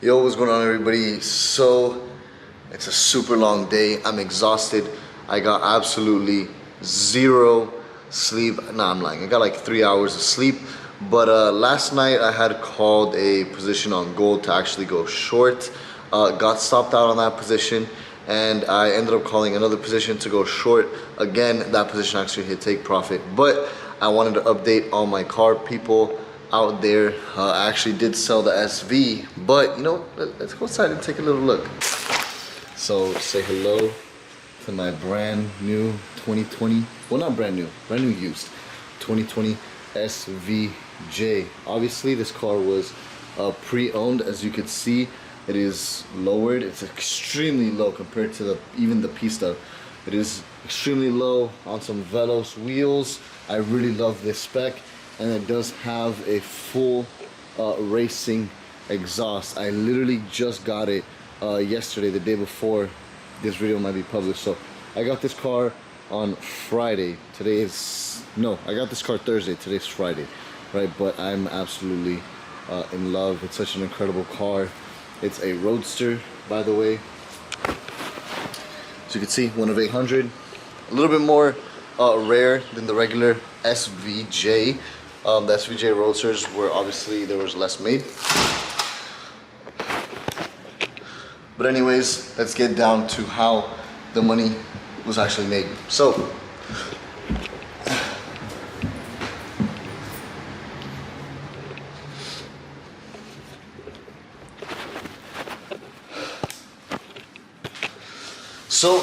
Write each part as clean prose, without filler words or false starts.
Yo, what's going on, everybody? So it's a super long day. I'm exhausted. I got absolutely zero sleep. Nah, I'm lying. I got like 3 hours of sleep. But last night I had called a position on gold to actually go short. Got stopped out on that position, and I ended up calling another position to go short. Again, that position actually hit take profit. But I wanted to update all my car people out there. I actually did sell the SV, but you know, let's go inside and take a little look. So say hello to my brand new 2020, well, not brand new used 2020 SVJ. Obviously this car was pre-owned. As you can see, it is lowered. It's extremely low compared to even the Pista. It is extremely low on some Velos wheels. I really love this spec. And it does have a full racing exhaust. I literally just got it yesterday, the day before this video might be published. So I got this car on Friday. Today is, no, I got this car Thursday. Today's Friday, right? But I'm absolutely in love. It's such an incredible car. It's a roadster, by the way. So you can see, one of 800. A little bit more rare than the regular SVJ. The SVJ Roadsters were obviously, there was less made. But anyways, let's get down to how the money was actually made. So,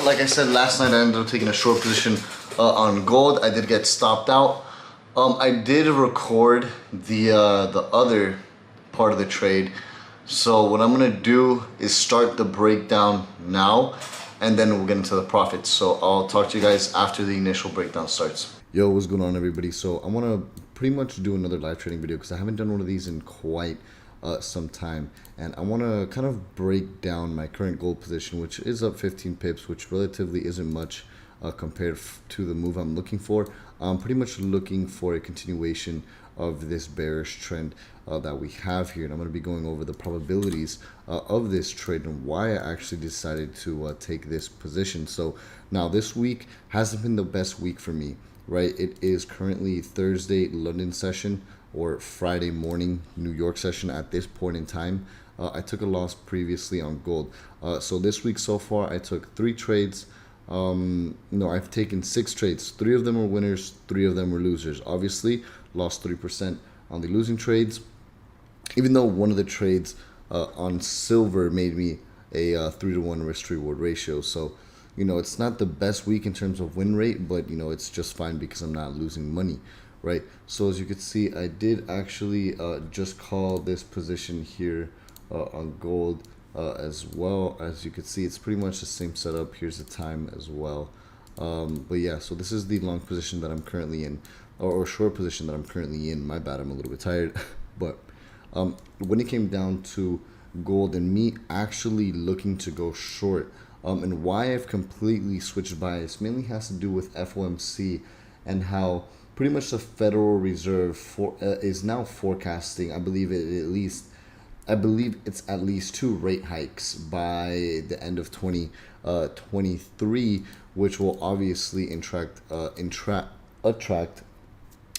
like I said, last night I ended up taking a short position on gold. I did get stopped out. I did record the other part of the trade. So what I'm gonna do is start the breakdown now, and then we'll get into the profits. So I'll talk to you guys after the initial breakdown starts. Yo, what's going on, everybody? So I wanna pretty much do another live trading video because I haven't done one of these in quite some time, and I want to kind of break down my current gold position, which is up 15 pips, which relatively isn't much compared to the move I'm looking for. I'm pretty much looking for a continuation of this bearish trend that we have here, and I'm going to be going over the probabilities of this trade and why I actually decided to take this position. So now this week hasn't been the best week for me, right? It is currently Thursday London session or Friday morning New York session at this point in time. I took a loss previously on gold. So this week so far I took 3 trades. No, I've taken 6 trades. 3 of them were winners, 3 of them were losers. Obviously lost 3% on the losing trades, even though one of the trades on silver made me a 3-to-1 risk to reward ratio. So you know, it's not the best week in terms of win rate, but you know, it's just fine because I'm not losing money, right? So as you can see, I did actually just call this position here on gold as well. As you can see, it's pretty much the same setup. Here's the time as well. But yeah, so this is the long position that I'm currently in, or short position that I'm currently in. My bad, I'm a little bit tired. But when it came down to gold and me actually looking to go short, and why I've completely switched bias mainly has to do with FOMC and how pretty much the Federal Reserve is now forecasting, I believe it's at least 2 rate hikes by the end of 2023, which will obviously attract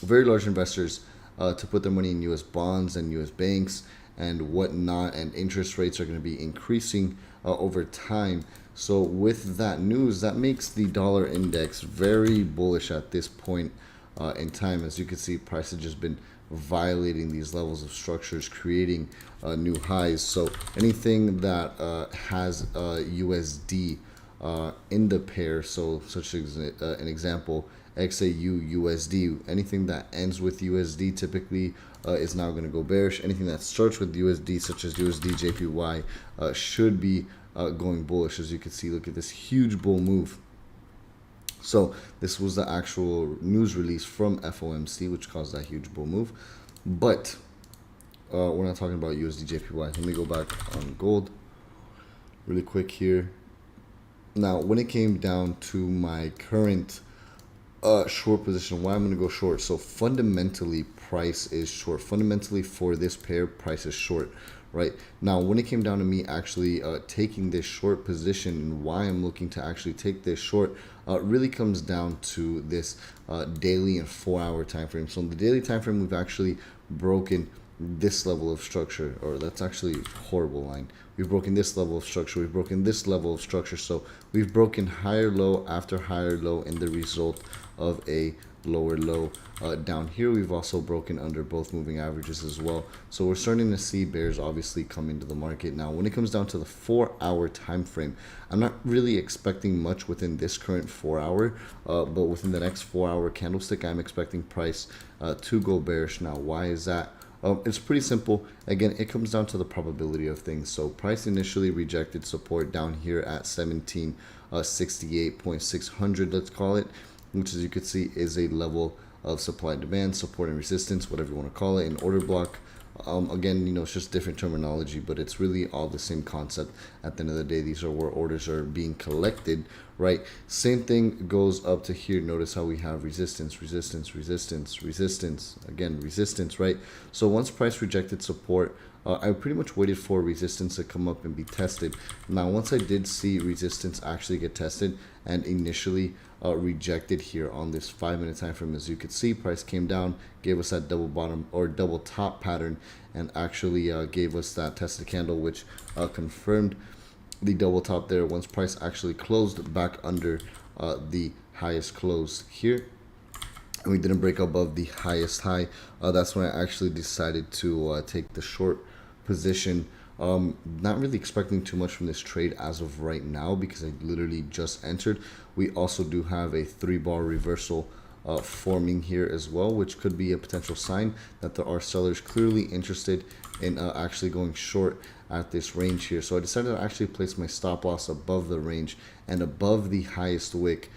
very large investors to put their money in U.S. bonds and U.S. banks and whatnot, and interest rates are going to be increasing over time. So with that news, that makes the dollar index very bullish at this point in time. As you can see, price has just been violating these levels of structures, creating new highs. So anything that has USD in the pair, so such as an example, XAU USD, anything that ends with USD typically is now going to go bearish. Anything that starts with USD, such as USD JPY, should be going bullish. As you can see, look at this huge bull move. So this was the actual news release from FOMC, which caused that huge bull move. But we're not talking about USD JPY. Let me go back on gold really quick here. Now, when it came down to my current short position, why I'm going to go short. So fundamentally, price is short. Fundamentally, for this pair, price is short, right? Now, when it came down to me actually taking this short position and why I'm looking to actually take this short, really comes down to this daily and 4-hour time frame. So in the daily time frame, we've actually broken this level of structure, or that's actually a horrible line. We've broken this level of structure, we've broken this level of structure. So we've broken higher low after higher low in the result of a lower low. Down here, we've also broken under both moving averages as well. So we're starting to see bears obviously come into the market. Now, when it comes down to the 4-hour time frame, I'm not really expecting much within this current 4-hour, but within the next 4-hour candlestick, I'm expecting price to go bearish. Now, why is that? It's pretty simple. Again, it comes down to the probability of things. So price initially rejected support down here at 1768.600, let's call it, which, as you can see, is a level of supply and demand, support and resistance, whatever you want to call it, an order block. Again, it's just different terminology, but it's really all the same concept. At the end of the day, these are where orders are being collected, right? Same thing goes up to here. Notice how we have resistance, resistance, resistance, resistance, again, resistance, right? So once price rejected support, I pretty much waited for resistance to come up and be tested. Now, once I did see resistance actually get tested and initially rejected here on this 5-minute time frame, as you could see, price came down, gave us that double bottom or double top pattern, and actually gave us that tested candle, which confirmed the double top there. Once price actually closed back under the highest close here, and we didn't break above the highest high, that's when I actually decided to take the short position. Not really expecting too much from this trade as of right now because I literally just entered. We also do have a 3-bar reversal forming here as well, which could be a potential sign that there are sellers clearly interested in actually going short at this range here. So I decided to actually place my stop loss above the range and above the highest wick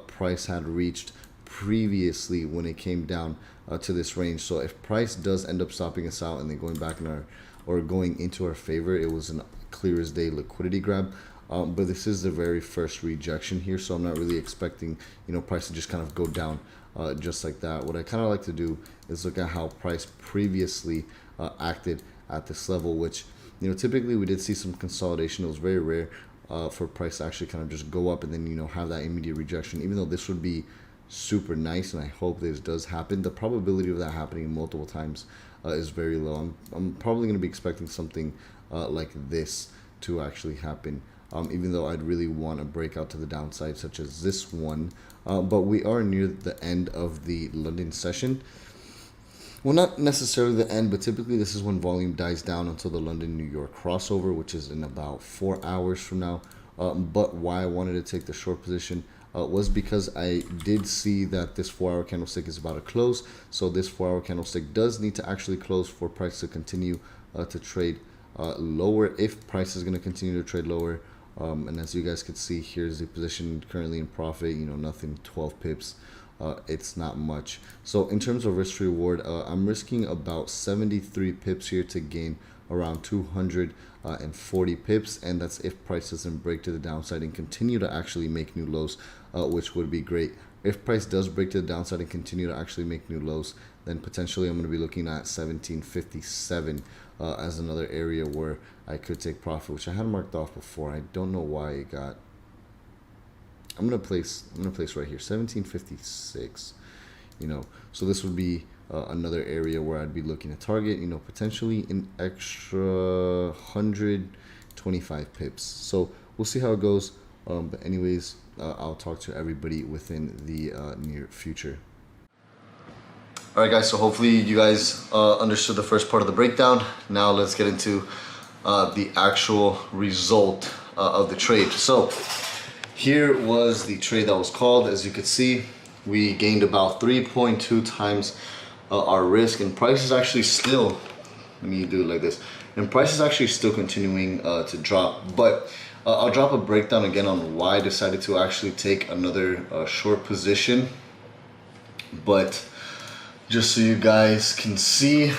price had reached previously when it came down to this range. So if price does end up stopping us out and then going back in our or going into our favor, it was a clear as day liquidity grab. But this is the very first rejection here, so I'm not really expecting price to just kind of go down just like that. What I kind of like to do is look at how price previously acted at this level, which typically we did see some consolidation. It was very rare for price to actually kind of just go up and then have that immediate rejection. Even though this would be super nice, and I hope this does happen, the probability of that happening multiple times is very low. I'm probably going to be expecting something like this to actually happen, even though I'd really want a breakout to the downside such as this one. But we are near the end of the London session. Well, not necessarily the end, but typically this is when volume dies down until the London-New York crossover, which is in about 4 hours from now. But why I wanted to take the short position was because I did see that this 4-hour candlestick is about to close. So this 4-hour candlestick does need to actually close for price to continue to trade lower, if price is going to continue to trade lower. And as you guys can see, here's the position currently in profit, nothing, 12 pips. It's not much. So in terms of risk reward, I'm risking about 73 pips here to gain around 240 pips, and that's if price doesn't break to the downside and continue to actually make new lows, which would be great. If price does break to the downside and continue to actually make new lows, then potentially I'm going to be looking at 1757 as another area where I could take profit, which I had marked off before. I don't know why it got. I'm gonna place right here 1756. So this would be another area where I'd be looking to target. Potentially an extra 125 pips. So we'll see how it goes. But anyways, I'll talk to everybody within the near future. All right, guys. So hopefully you guys understood the first part of the breakdown. Now let's get into the actual result of the trade. So here was the trade that was called. As you could see, we gained about 3.2 times our risk, and price is actually still, let me do it like this, and price is actually still continuing to drop. But I'll drop a breakdown again on why I decided to actually take another short position. But just so you guys can see,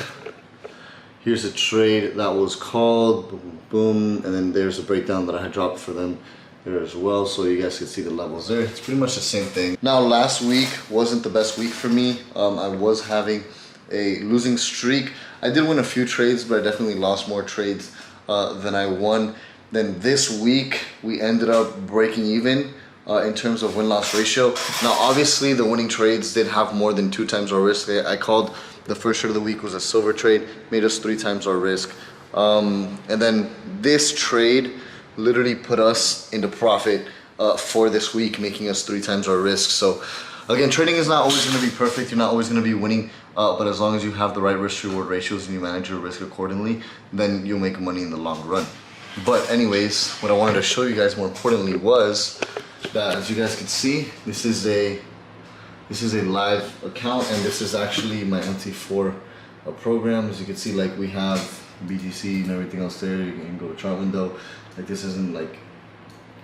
here's a trade that was called, boom, boom, and then there's a breakdown that I had dropped for them there as well, so you guys can see the levels there. It's pretty much the same thing. Now, last week wasn't the best week for me. I was having a losing streak. I did win a few trades, but I definitely lost more trades than I won. Then this week we ended up breaking even in terms of win-loss ratio. Now obviously the winning trades did have more than 2 times our risk. I called the first trade of the week was a silver trade, made us 3 times our risk. And then this trade literally put us into profit for this week, making us 3 times our risk. So again, trading is not always going to be perfect. You're not always going to be winning, but as long as you have the right risk-reward ratios and you manage your risk accordingly, then you'll make money in the long run. But anyways, what I wanted to show you guys more importantly was that, as you guys can see, this is a live account, and this is actually my MT4 program. As you can see, like, we have BTC and everything else there. You can go to chart window. Like, this isn't like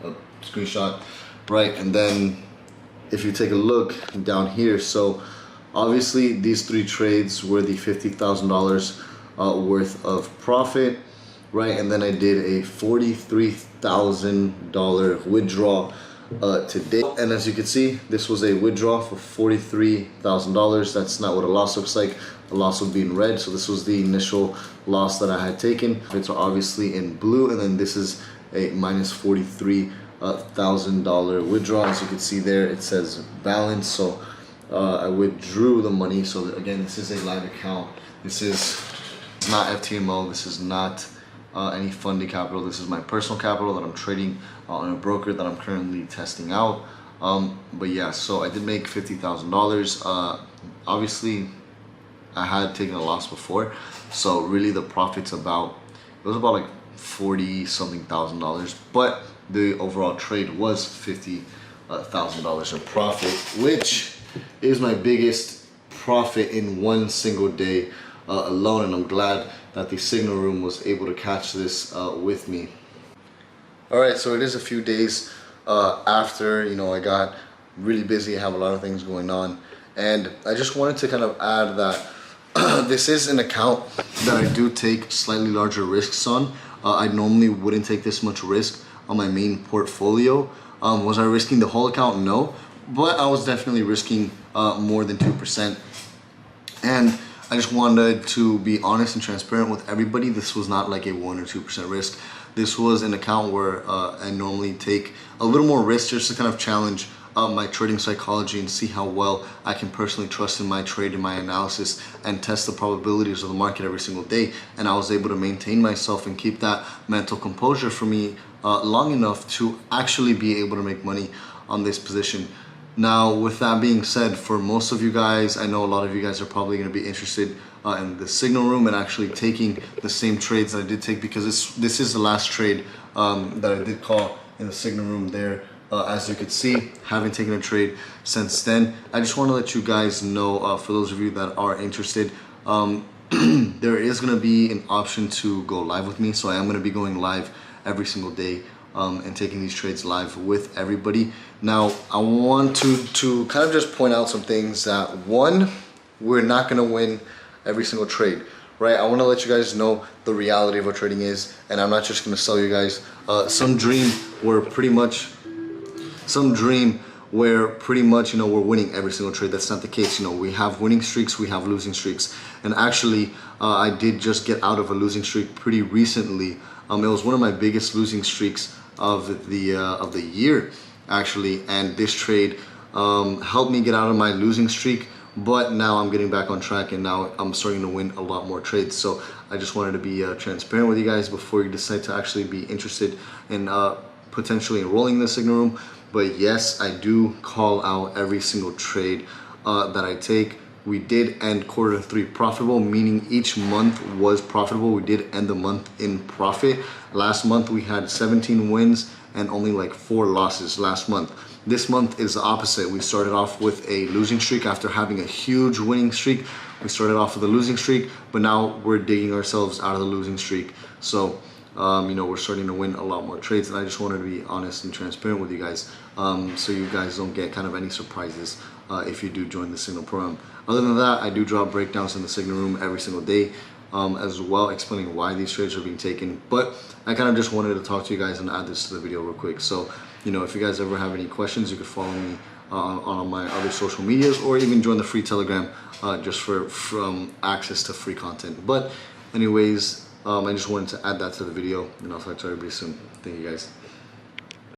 a screenshot, right? And then if you take a look down here, so obviously these 3 trades were the $50,000 worth of profit, right? And then I did a $43,000 withdrawal today, and as you can see, this was a withdrawal for $43,000. That's not what a loss looks like. A loss would be in red, so this was the initial loss that I had taken. It's obviously in blue, and then this is a minus $43,000 withdrawal. As you can see there, it says balance, so I withdrew the money. So again, this is a live account. This is not FTMO. This is not any funding capital. This is my personal capital that I'm trading on a broker that I'm currently testing out. But yeah, so I did make $50,000. Obviously, I had taken a loss before, so really the profit's about, it was about like 40 something thousand dollars, but the overall trade was $50,000 in profit, which is my biggest profit in one single day alone, and I'm glad that the signal room was able to catch this with me. Alright, so it is a few days after, you know, I got really busy. I have a lot of things going on, and I just wanted to kind of add that this is an account that I do take slightly larger risks on. I normally wouldn't take this much risk on my main portfolio. Was I risking the whole account? No, but I was definitely risking more than 2%. And I just wanted to be honest and transparent with everybody. This was not like a 1 or 2% risk. This was an account where I normally take a little more risk just to kind of challenge my trading psychology and see how well I can personally trust in my trade and my analysis and test the probabilities of the market every single day. And I was able to maintain myself and keep that mental composure for me long enough to actually be able to make money on this position. Now, with that being said, for most of you guys, I know a lot of you guys are probably going to be interested in the signal room and actually taking the same trades that I did take, because this is the last trade that I did call in the signal room there. As you can see, haven't taken a trade since then. I just want to let you guys know, for those of you that are interested, there is going to be an option to go live with me. So I am going to be going live every single day and taking these trades live with everybody. Now, I want to kind of just point out some things. That one, we're not going to win every single trade, right? I want to let you guys know the reality of what trading is, and I'm not just going to sell you guys some dream where pretty much you know, we're winning every single trade. That's not the case. You know, we have winning streaks, we have losing streaks, and actually I did just get out of a losing streak pretty recently. It was one of my biggest losing streaks of the year, actually, and this trade helped me get out of my losing streak. But now I'm getting back on track, and now I'm starting to win a lot more trades. So I just wanted to be transparent with you guys before you decide to actually be interested in potentially enrolling in the signal room. But yes, I do call out every single trade that I take. We did end Q3 profitable, meaning each month was profitable. We did end the month in profit. Last month we had 17 wins and only like 4 losses last month. This month is the opposite. We started off with a losing streak after having a huge winning streak. We started off with a losing streak, but now we're digging ourselves out of the losing streak. So you know, we're starting to win a lot more trades, and I just wanted to be honest and transparent with you guys, so you guys don't get kind of any surprises if you do join the signal program. Other than that, I do drop breakdowns in the signal room every single day, as well, explaining why these trades are being taken. But I kind of just wanted to talk to you guys and add this to the video real quick. So, you know, if you guys ever have any questions, you could follow me on my other social medias, or even join the free Telegram just for access to free content. But anyways, I just wanted to add that to the video, and I'll talk to everybody soon. Thank you guys.